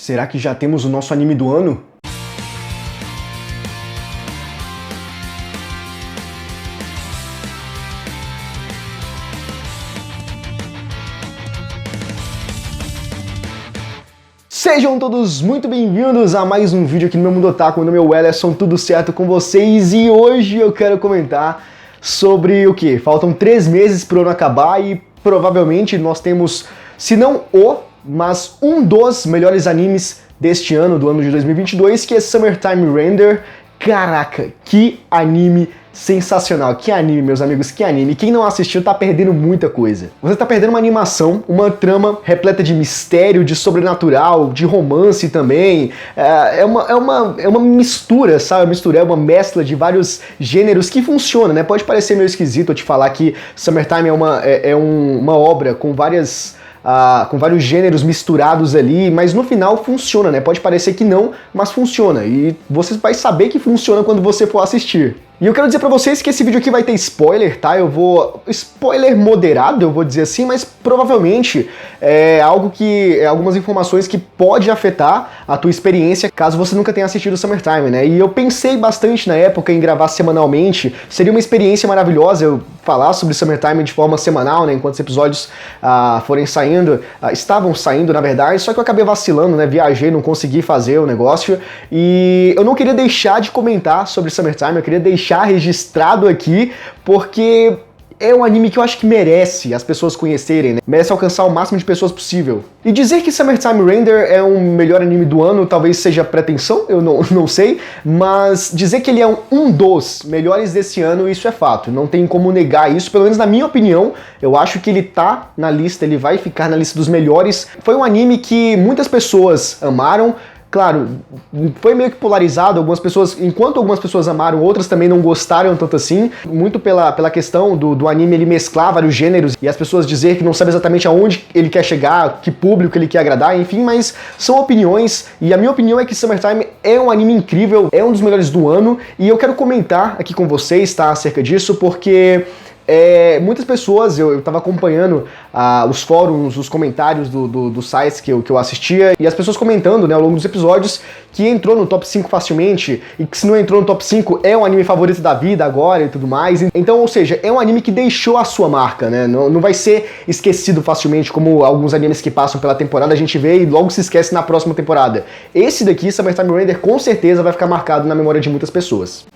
Será que já temos o nosso anime do ano? Sejam todos muito bem-vindos a mais um vídeo aqui no meu Mundo Otaku. Meu nome é Wellerson, tudo certo com vocês? E hoje eu quero comentar sobre o que? Faltam 3 meses para o ano acabar e provavelmente nós temos, se não mas um dos melhores animes deste ano, do ano de 2022, que é Summertime Render. Caraca, que anime sensacional, que anime, meus amigos, que anime. Quem não assistiu tá perdendo muita coisa. Você tá perdendo uma animação, uma trama repleta de mistério, de sobrenatural, de romance também. É uma mistura, sabe? É uma mescla de vários gêneros que funciona, né? Pode parecer meio esquisito eu te falar que Summertime é uma obra com vários gêneros misturados ali, mas no final funciona, né? Pode parecer que não, mas funciona. E você vai saber que funciona quando você for assistir. E eu quero dizer pra vocês que esse vídeo aqui vai ter spoiler, tá? Spoiler moderado, eu vou dizer assim, mas provavelmente é algo que... algumas informações que pode afetar a tua experiência caso você nunca tenha assistido Summertime, né? E eu pensei bastante na época em gravar semanalmente. Seria uma experiência maravilhosa eu falar sobre Summertime de forma semanal, né? Enquanto os episódios forem saindo, estavam saindo, na verdade, só que eu acabei vacilando, né? Viajei, não consegui fazer o negócio. E eu não queria deixar de comentar sobre Summertime, eu queria deixar registrado aqui, porque é um anime que eu acho que merece as pessoas conhecerem, né? Merece alcançar o máximo de pessoas possível. E dizer que Summertime Render é o melhor anime do ano talvez seja pretensão, eu não sei, mas dizer que ele é um dos melhores desse ano, isso é fato. Não tem como negar isso, pelo menos na minha opinião, eu acho que ele tá na lista, ele vai ficar na lista dos melhores. Foi um anime que muitas pessoas amaram. Claro, foi meio que polarizado, enquanto algumas pessoas amaram, outras também não gostaram tanto assim, muito pela questão do anime ele mesclar vários gêneros e as pessoas dizer que não sabem exatamente aonde ele quer chegar, que público ele quer agradar, enfim, mas são opiniões, e a minha opinião é que Summertime é um anime incrível, é um dos melhores do ano, e eu quero comentar aqui com vocês, tá, acerca disso, porque... muitas pessoas, eu tava acompanhando os fóruns, os comentários dos sites que eu assistia, e as pessoas comentando, né, ao longo dos episódios, que entrou no top 5 facilmente, e que se não entrou no top 5 é o anime favorito da vida agora e tudo mais. Então, ou seja, é um anime que deixou a sua marca, né, não vai ser esquecido facilmente, como alguns animes que passam pela temporada a gente vê e logo se esquece na próxima temporada. Esse daqui, Summertime Render, com certeza vai ficar marcado na memória de muitas pessoas.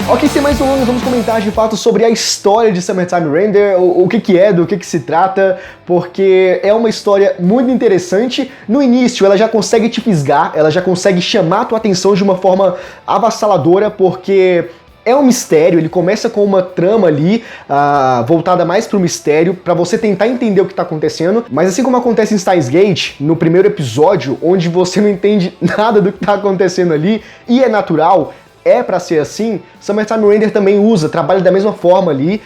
Ok, sem mais delongas, vamos comentar de fato sobre a história de Summertime Render, o que é, do que se trata, porque é uma história muito interessante. No início ela já consegue te fisgar, ela já consegue chamar a tua atenção de uma forma avassaladora, porque... é um mistério, ele começa com uma trama ali, voltada mais pro mistério, pra você tentar entender o que tá acontecendo, mas assim como acontece em Steins Gate, no primeiro episódio, onde você não entende nada do que tá acontecendo ali, e é natural, é pra ser assim, Summertime Render também trabalha da mesma forma ali,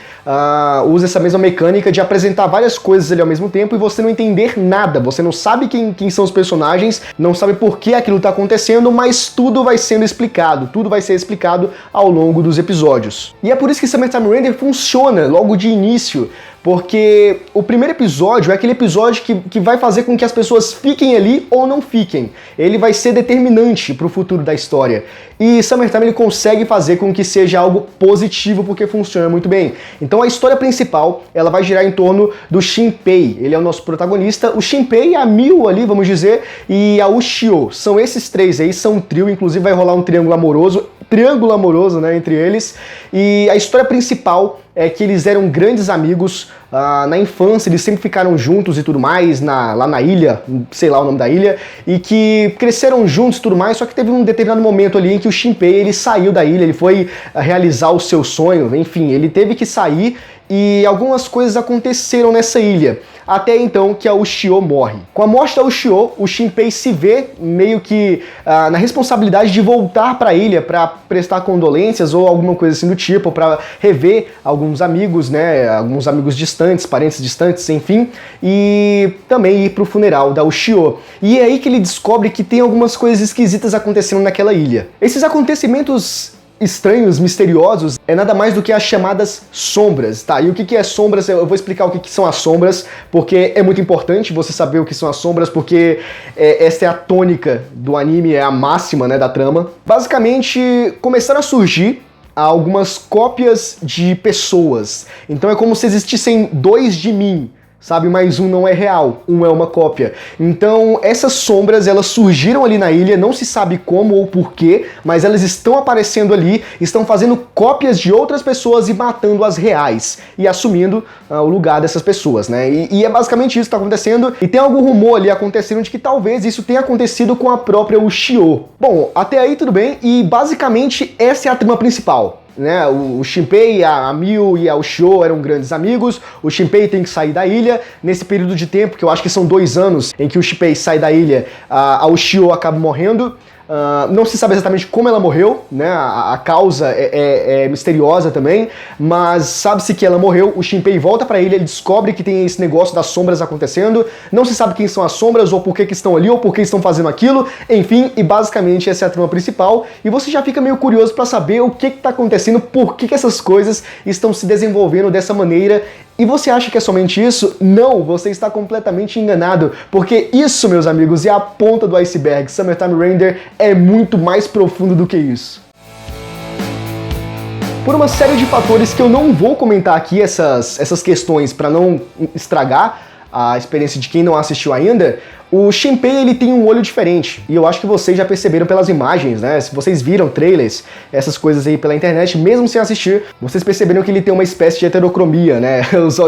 usa essa mesma mecânica de apresentar várias coisas ali ao mesmo tempo e você não entender nada, você não sabe quem são os personagens, não sabe por que aquilo tá acontecendo, mas tudo vai sendo explicado, tudo vai ser explicado ao longo dos episódios. E é por isso que Summertime Render funciona logo de início, porque o primeiro episódio é aquele episódio que vai fazer com que as pessoas fiquem ali ou não fiquem. Ele vai ser determinante pro futuro da história. E Summertime ele consegue fazer com que seja algo positivo porque funciona muito bem. Então a história principal, ela vai girar em torno do Shinpei. Ele é o nosso protagonista. O Shinpei, a Miu ali, vamos dizer, e a Ushio. São esses três aí, são um trio, inclusive vai rolar um triângulo amoroso, né, entre eles. E a história principal é que eles eram grandes amigos na infância, eles sempre ficaram juntos e tudo mais, lá na ilha, sei lá o nome da ilha, e que cresceram juntos e tudo mais, só que teve um determinado momento ali em que o Shinpei, ele saiu da ilha, ele foi realizar o seu sonho, enfim, ele teve que sair e algumas coisas aconteceram nessa ilha. Até então que a Ushio morre. Com a morte da Ushio, o Shinpei se vê meio que na responsabilidade de voltar para a ilha para prestar condolências ou alguma coisa assim do tipo, para rever alguns amigos, né, alguns amigos distantes, parentes distantes, enfim, e também ir para o funeral da Ushio. E é aí que ele descobre que tem algumas coisas esquisitas acontecendo naquela ilha. Esses acontecimentos estranhos, misteriosos, é nada mais do que as chamadas sombras, tá? E o que é sombras? Eu vou explicar o que são as sombras, porque é muito importante você saber o que são as sombras, porque essa é a tônica do anime, é a máxima, né, da trama. Basicamente, começaram a surgir algumas cópias de pessoas. Então é como se existissem dois de mim, sabe? Mas um não é real, um é uma cópia. Então essas sombras, elas surgiram ali na ilha, não se sabe como ou porquê, mas elas estão aparecendo ali, estão fazendo cópias de outras pessoas e matando as reais, e assumindo o lugar dessas pessoas, né? E é basicamente isso que está acontecendo, e tem algum rumor ali acontecendo de que talvez isso tenha acontecido com a própria Ushio. Bom, até aí tudo bem, e basicamente essa é a trama principal. Né, o Shinpei, a Miu e a Ushio eram grandes amigos. O Shinpei tem que sair da ilha. Nesse período de tempo, que eu acho que são 2 anos, em que o Shinpei sai da ilha, a Ushio acaba morrendo. Não se sabe exatamente como ela morreu, né? A causa é misteriosa também, mas sabe-se que ela morreu. O Shinpei volta pra ilha, ele descobre que tem esse negócio das sombras acontecendo. Não se sabe quem são as sombras, ou por que estão ali, ou por que estão fazendo aquilo. Enfim, e basicamente essa é a trama principal. E você já fica meio curioso pra saber o que tá acontecendo, por que essas coisas estão se desenvolvendo dessa maneira. E você acha que é somente isso? Não, você está completamente enganado, porque isso, meus amigos, é a ponta do iceberg. Summertime Render é muito mais profundo do que isso. Por uma série de fatores que eu não vou comentar aqui, essas questões, para não estragar a experiência de quem não assistiu ainda, o Shinpei, ele tem um olho diferente, e eu acho que vocês já perceberam pelas imagens, né? Se vocês viram trailers, essas coisas aí pela internet, mesmo sem assistir, vocês perceberam que ele tem uma espécie de heterocromia, né? Os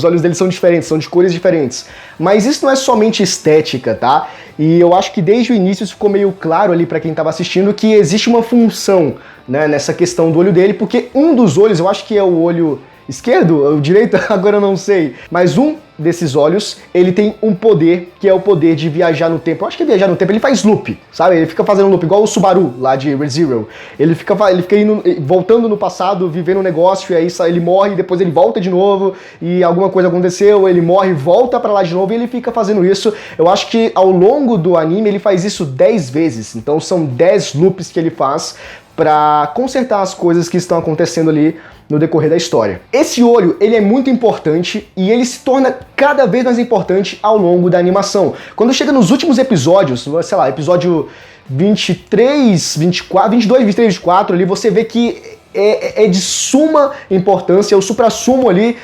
olhos dele são diferentes, são de cores diferentes. Mas isso não é somente estética, tá? E eu acho que desde o início isso ficou meio claro ali pra quem tava assistindo que existe uma função, né, nessa questão do olho dele, porque um dos olhos, eu acho que é o olho esquerdo, o direito, agora eu não sei, mas um desses olhos, ele tem um poder, que é o poder de viajar no tempo. Eu acho que é viajar no tempo, ele faz loop, sabe? Ele fica fazendo loop, igual o Subaru, lá de Re:Zero. Ele fica indo, voltando no passado, vivendo um negócio, e aí ele morre, depois ele volta de novo, e alguma coisa aconteceu, ele morre, volta pra lá de novo, e ele fica fazendo isso. Eu acho que ao longo do anime, ele faz isso 10 vezes, então são 10 loops que ele faz pra consertar as coisas que estão acontecendo ali no decorrer da história. Esse olho, ele é muito importante e ele se torna cada vez mais importante ao longo da animação. Quando chega nos últimos episódios, sei lá, episódio 23, 24, 22, 23, 24, ali você vê que é de suma importância, é o suprassumo ali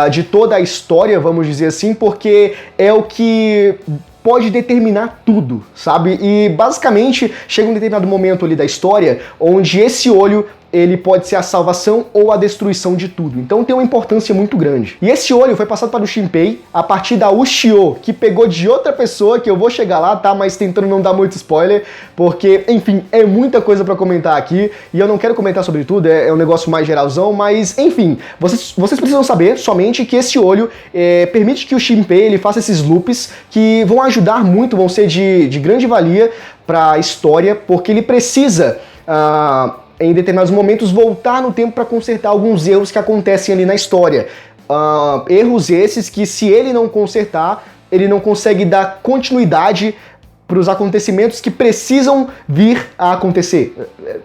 de toda a história, vamos dizer assim, porque é o que pode determinar tudo, sabe? E basicamente chega um determinado momento ali da história onde esse olho ele pode ser a salvação ou a destruição de tudo. Então tem uma importância muito grande. E esse olho foi passado para o Shinpei a partir da Ushio, que pegou de outra pessoa, que eu vou chegar lá, tá? Mas tentando não dar muito spoiler, porque, enfim, é muita coisa para comentar aqui, e eu não quero comentar sobre tudo, é um negócio mais geralzão, mas, enfim, vocês precisam saber somente que esse olho permite que o Shinpei ele faça esses loops que vão ajudar muito, vão ser de grande valia para a história, porque ele precisa em determinados momentos, voltar no tempo para consertar alguns erros que acontecem ali na história. Erros esses que, se ele não consertar, ele não consegue dar continuidade para os acontecimentos que precisam vir a acontecer.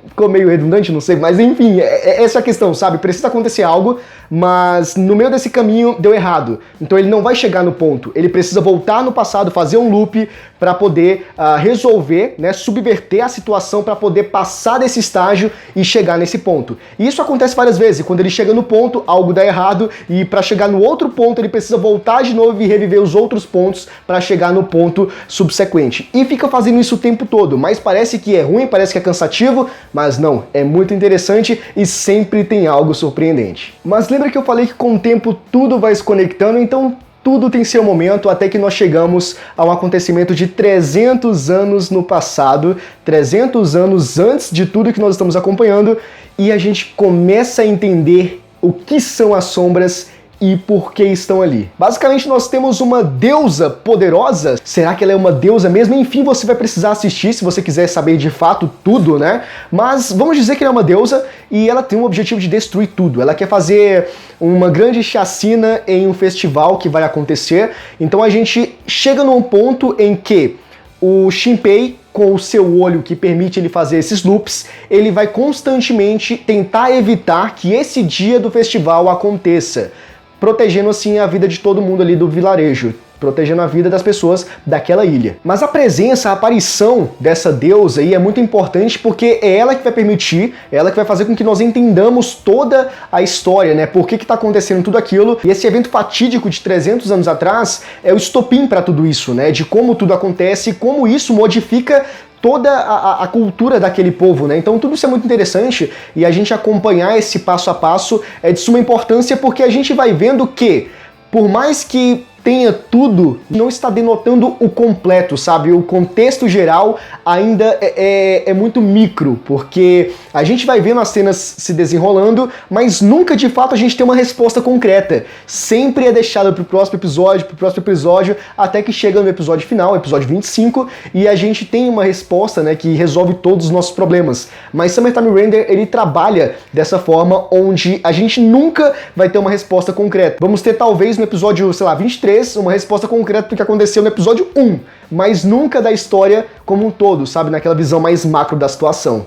Ficou meio redundante, não sei, mas enfim, essa é a questão, sabe? Precisa acontecer algo, mas no meio desse caminho deu errado. Então ele não vai chegar no ponto. Ele precisa voltar no passado, fazer um loop para poder resolver, né, subverter a situação para poder passar desse estágio e chegar nesse ponto. E isso acontece várias vezes. Quando ele chega no ponto, algo dá errado e para chegar no outro ponto ele precisa voltar de novo e reviver os outros pontos para chegar no ponto subsequente. E fica fazendo isso o tempo todo, mas parece que é ruim, parece que é cansativo, mas não, é muito interessante e sempre tem algo surpreendente. Mas lembra que eu falei que com o tempo tudo vai se conectando, então tudo tem seu momento, até que nós chegamos a um acontecimento de 300 anos no passado, 300 anos antes de tudo que nós estamos acompanhando, e a gente começa a entender o que são as sombras e por que estão ali. Basicamente nós temos uma deusa poderosa. Será que ela é uma deusa mesmo? Enfim, você vai precisar assistir se você quiser saber de fato tudo, né? Mas vamos dizer que ela é uma deusa e ela tem o objetivo de destruir tudo. Ela quer fazer uma grande chacina em um festival que vai acontecer. Então a gente chega num ponto em que o Shinpei com o seu olho que permite ele fazer esses loops, ele vai constantemente tentar evitar que esse dia do festival aconteça, protegendo assim a vida de todo mundo ali do vilarejo, protegendo a vida das pessoas daquela ilha. Mas a presença, a aparição dessa deusa aí é muito importante porque é ela que vai permitir, é ela que vai fazer com que nós entendamos toda a história, né? Por que tá acontecendo tudo aquilo. E esse evento fatídico de 300 anos atrás é o estopim para tudo isso, né? De como tudo acontece e como isso modifica toda a cultura daquele povo, né? Então tudo isso é muito interessante e a gente acompanhar esse passo a passo é de suma importância porque a gente vai vendo que, por mais que tenha tudo, não está denotando o completo, sabe? O contexto geral ainda é muito micro, porque a gente vai vendo as cenas se desenrolando, mas nunca de fato a gente tem uma resposta concreta. Sempre é deixado pro próximo episódio, até que chega no episódio final, episódio 25, e a gente tem uma resposta, né, que resolve todos os nossos problemas. Mas Summertime Render, ele trabalha dessa forma, onde a gente nunca vai ter uma resposta concreta. Vamos ter talvez no episódio, sei lá, 23, uma resposta concreta do que aconteceu no episódio 1, mas nunca da história como um todo, sabe? Naquela visão mais macro da situação.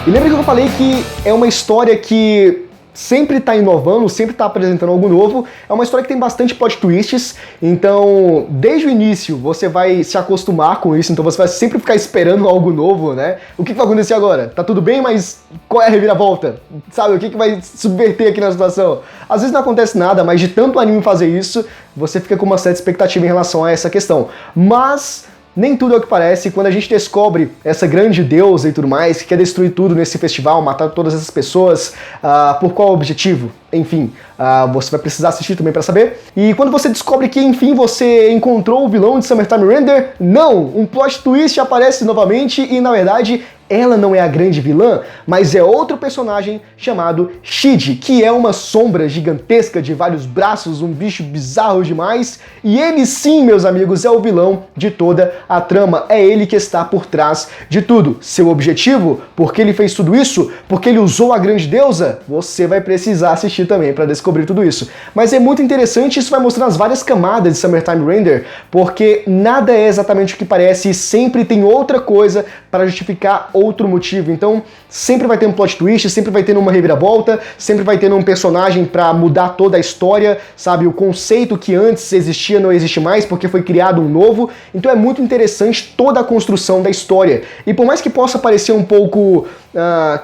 E lembra que eu falei que é uma história que sempre está inovando, sempre está apresentando algo novo. É uma história que tem bastante plot twists, então desde o início você vai se acostumar com isso, então você vai sempre ficar esperando algo novo, né? O que vai acontecer agora? Tá tudo bem, mas qual é a reviravolta? Sabe, o que vai subverter aqui na situação? Às vezes não acontece nada, mas de tanto anime fazer isso, você fica com uma certa expectativa em relação a essa questão. Mas nem tudo é o que parece. Quando a gente descobre essa grande deusa e tudo mais, que quer destruir tudo nesse festival, matar todas essas pessoas, por qual objetivo? Enfim, você vai precisar assistir também para saber. E quando você descobre que, enfim, você encontrou o vilão de Summertime Render, não! Um plot twist aparece novamente e, na verdade, ela não é a grande vilã, mas é outro personagem chamado Shide, que é uma sombra gigantesca de vários braços, um bicho bizarro demais, e ele sim, meus amigos, é o vilão de toda a trama, é ele que está por trás de tudo. Seu objetivo? Por que ele fez tudo isso? Porque ele usou a grande deusa? Você vai precisar assistir também para descobrir tudo isso. Mas é muito interessante, isso vai mostrar as várias camadas de Summertime Render, porque nada é exatamente o que parece, e sempre tem outra coisa para justificar outro motivo. Então sempre vai ter um plot twist, sempre vai ter uma reviravolta, sempre vai ter um personagem para mudar toda a história, sabe? O conceito que antes existia não existe mais porque foi criado um novo. Então é muito interessante toda a construção da história. E por mais que possa parecer um pouco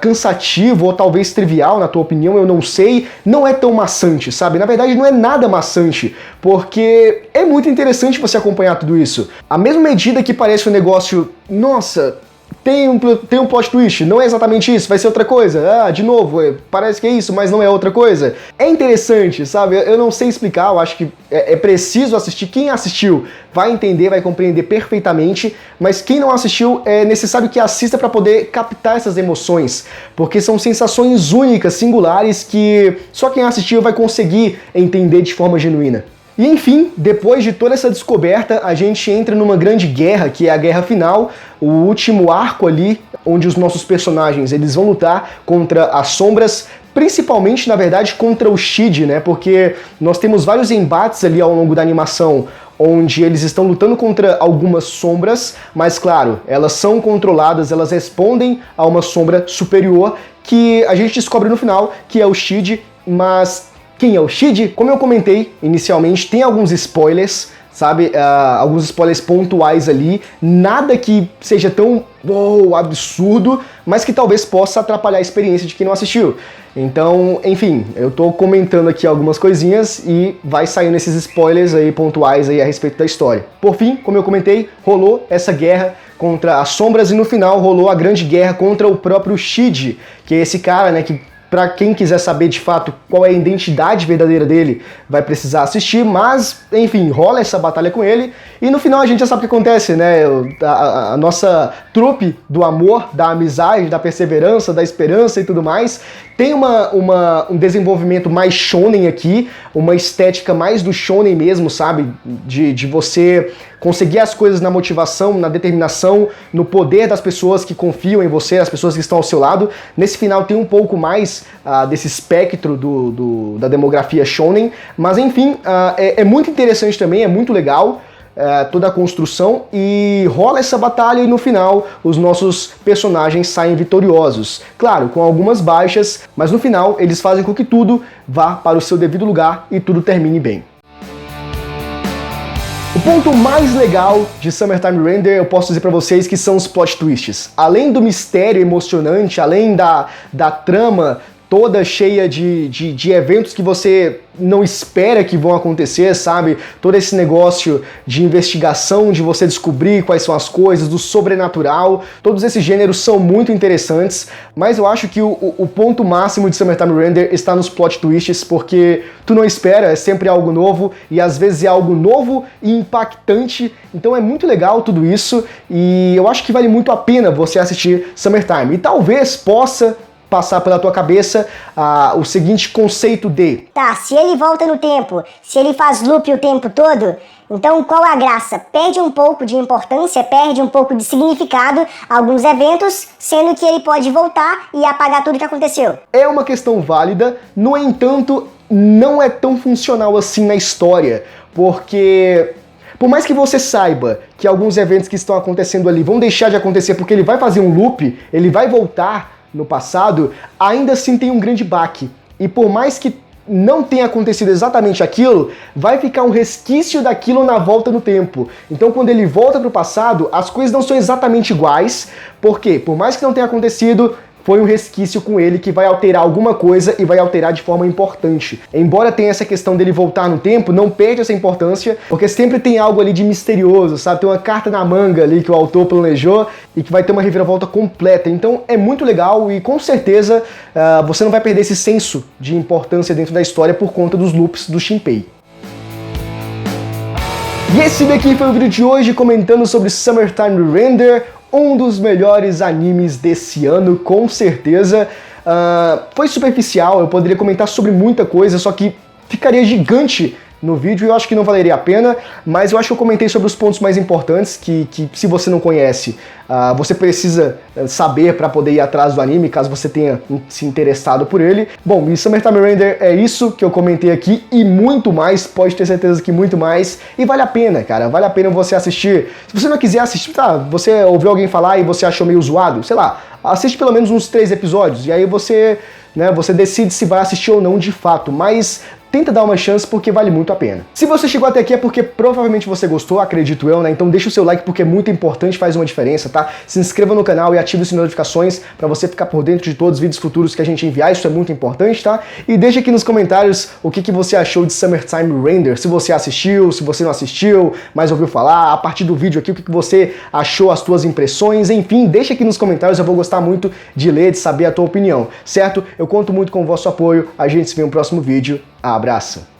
cansativo ou talvez trivial, na tua opinião, eu não sei, não é tão maçante, sabe? Na verdade não é nada maçante, porque é muito interessante você acompanhar tudo isso. A mesma medida que parece um negócio, nossa, tem um plot twist, não é exatamente isso, vai ser outra coisa. De novo, parece que é isso, mas não é outra coisa. É interessante, sabe? Eu não sei explicar, eu acho que é preciso assistir. Quem assistiu vai entender, vai compreender perfeitamente, mas quem não assistiu, é necessário que assista para poder captar essas emoções, porque são sensações únicas, singulares, que só quem assistiu vai conseguir entender de forma genuína. E enfim, depois de toda essa descoberta, a gente entra numa grande guerra, que é a guerra final, o último arco ali, onde os nossos personagens eles vão lutar contra as sombras, principalmente, na verdade, contra o Shide, né? Porque nós temos vários embates ali ao longo da animação, onde eles estão lutando contra algumas sombras, mas claro, elas são controladas, elas respondem a uma sombra superior, que a gente descobre no final que é o Shide, mas quem é o Shide? Como eu comentei inicialmente, tem alguns spoilers, sabe? Alguns spoilers pontuais ali, nada que seja tão absurdo, mas que talvez possa atrapalhar a experiência de quem não assistiu. Então, enfim, eu tô comentando aqui algumas coisinhas e vai saindo esses spoilers aí pontuais aí a respeito da história. Por fim, como eu comentei, rolou essa guerra contra as sombras e no final rolou a grande guerra contra o próprio Shide, que é esse cara, né, que para quem quiser saber de fato qual é a identidade verdadeira dele, vai precisar assistir, mas, enfim, rola essa batalha com ele, e no final a gente já sabe o que acontece, né? A nossa trupe do amor, da amizade, da perseverança, da esperança e tudo mais, tem um desenvolvimento mais shonen aqui, uma estética mais do shonen mesmo, sabe? De você conseguir as coisas na motivação, na determinação, no poder das pessoas que confiam em você, as pessoas que estão ao seu lado. Nesse final tem um pouco mais desse espectro da demografia shonen, mas enfim, é muito interessante também, é muito legal. toda a construção e rola essa batalha e no final os nossos personagens saem vitoriosos. Claro, com algumas baixas, mas no final eles fazem com que tudo vá para o seu devido lugar e tudo termine bem. O ponto mais legal de Summertime Render, eu posso dizer pra vocês que são os plot twists. Além do mistério emocionante, além da trama toda cheia de eventos que você não espera que vão acontecer, sabe? Todo esse negócio de investigação, de você descobrir quais são as coisas, do sobrenatural, todos esses gêneros são muito interessantes, mas eu acho que o ponto máximo de Summertime Render está nos plot twists, porque tu não espera, é sempre algo novo, e às vezes é algo novo e impactante, então é muito legal tudo isso, e eu acho que vale muito a pena você assistir Summertime, e talvez possa passar pela tua cabeça o seguinte conceito de... Tá, se ele volta no tempo, se ele faz loop o tempo todo, então qual é a graça? Perde um pouco de importância, perde um pouco de significado alguns eventos, sendo que ele pode voltar e apagar tudo que aconteceu. É uma questão válida, no entanto, não é tão funcional assim na história, porque... Por mais que você saiba que alguns eventos que estão acontecendo ali vão deixar de acontecer porque ele vai fazer um loop, ele vai voltar no passado, ainda assim tem um grande baque. E por mais que não tenha acontecido exatamente aquilo, vai ficar um resquício daquilo na volta no tempo. Então quando ele volta para o passado, as coisas não são exatamente iguais, porque por mais que não tenha acontecido, foi um resquício com ele que vai alterar alguma coisa e vai alterar de forma importante. Embora tenha essa questão dele voltar no tempo, não perde essa importância, porque sempre tem algo ali de misterioso, sabe? Tem uma carta na manga ali que o autor planejou e que vai ter uma reviravolta completa. Então é muito legal e com certeza você não vai perder esse senso de importância dentro da história por conta dos loops do Shinpei. E esse daqui foi o vídeo de hoje comentando sobre Summertime Render, um dos melhores animes desse ano, com certeza. Foi superficial, eu poderia comentar sobre muita coisa, só que ficaria gigante no vídeo e eu acho que não valeria a pena, mas eu acho que eu comentei sobre os pontos mais importantes que se você não conhece, você precisa saber para poder ir atrás do anime, caso você tenha se interessado por ele. Bom, e Summertime Render é isso que eu comentei aqui e muito mais, pode ter certeza que muito mais, e vale a pena, cara, vale a pena você assistir. Se você não quiser assistir, tá, você ouviu alguém falar e você achou meio zoado, sei lá, assiste pelo menos uns 3 episódios, e aí você decide se vai assistir ou não de fato, mas tenta dar uma chance porque vale muito a pena. Se você chegou até aqui é porque provavelmente você gostou, acredito eu, né? Então deixa o seu like porque é muito importante, faz uma diferença, tá? Se inscreva no canal e ative as notificações para você ficar por dentro de todos os vídeos futuros que a gente enviar, isso é muito importante, tá? E deixa aqui nos comentários o que você achou de Summertime Render, se você assistiu, se você não assistiu, mas ouviu falar, a partir do vídeo aqui, o que você achou, as suas impressões, enfim, deixa aqui nos comentários, eu vou gostar muito de ler, de saber a tua opinião, certo? Eu conto muito com o vosso apoio, a gente se vê no próximo vídeo. Abraço!